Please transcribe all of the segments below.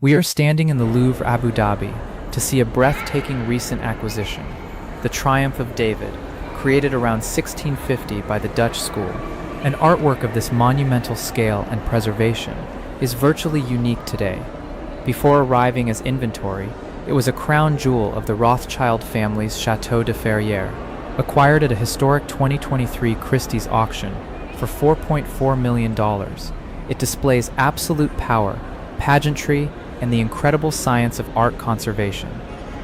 We are standing in the Louvre Abu Dhabi to see a breathtaking recent acquisition, the Triumph of David, created around 1650 by the Dutch school. An artwork of this monumental scale and preservation is virtually unique today. Before arriving as inventory, it was a crown jewel of the Rothschild family's Château de Ferrières, acquired at a historic 2023 Christie's auction for $4.4 million. It displays absolute power, pageantry, and the incredible science of art conservation.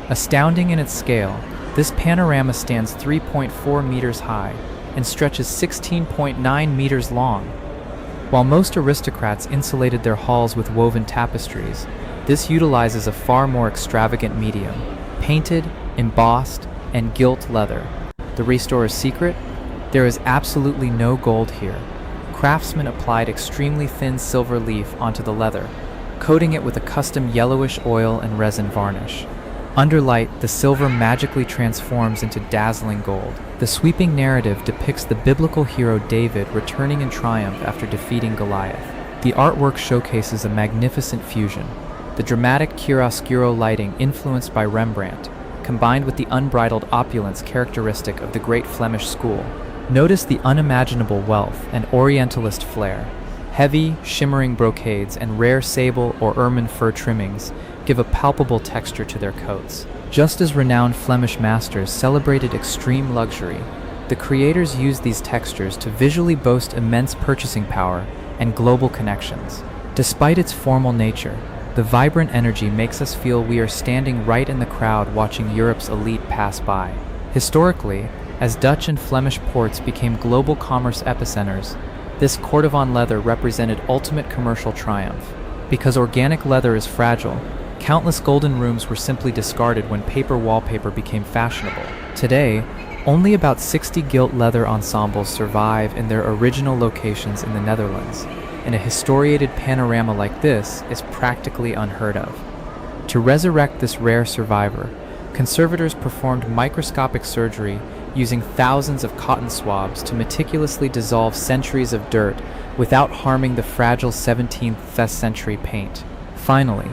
Astounding in its scale, this panorama stands 3.4 meters high and stretches 16.9 meters long. While most aristocrats insulated their halls with woven tapestries, this utilizes a far more extravagant medium, painted, embossed, and gilt leather. The restorer's secret? There is absolutely no gold here. Craftsmen applied extremely thin silver leaf onto the leather, coating it with a custom yellowish oil and resin varnish. Under light, the silver magically transforms into dazzling gold. The sweeping narrative depicts the biblical hero David returning in triumph after defeating Goliath. The artwork showcases a magnificent fusion. The dramatic chiaroscuro lighting influenced by Rembrandt, combined with the unbridled opulence characteristic of the great Flemish school. Notice the unimaginable wealth and Orientalist flair. Heavy, shimmering brocades and rare sable or ermine fur trimmings give a palpable texture to their coats. Just as renowned Flemish masters celebrated extreme luxury, the creators used these textures to visually boast immense purchasing power and global connections. Despite its formal nature, the vibrant energy makes us feel we are standing right in the crowd watching Europe's elite pass by. Historically, as Dutch and Flemish ports became global commerce epicenters, this Cordovan leather represented ultimate commercial triumph. Because organic leather is fragile, countless golden rooms were simply discarded when paper wallpaper became fashionable. Today, only about 60 gilt leather ensembles survive in their original locations in the Netherlands, and a historiated panorama like this is practically unheard of. To resurrect this rare survivor, conservators performed microscopic surgery using thousands of cotton swabs to meticulously dissolve centuries of dirt without harming the fragile 17th century paint. Finally,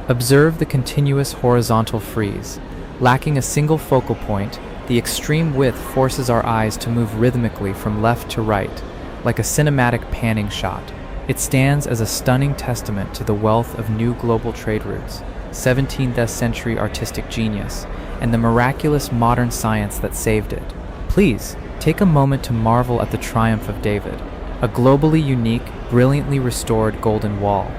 observe the continuous horizontal frieze. Lacking a single focal point, the extreme width forces our eyes to move rhythmically from left to right, like a cinematic panning shot. It stands as a stunning testament to the wealth of new global trade routes, 17th century artistic genius, and the miraculous modern science that saved it. Please, take a moment to marvel at the Triumph of David, a globally unique, brilliantly restored golden wall.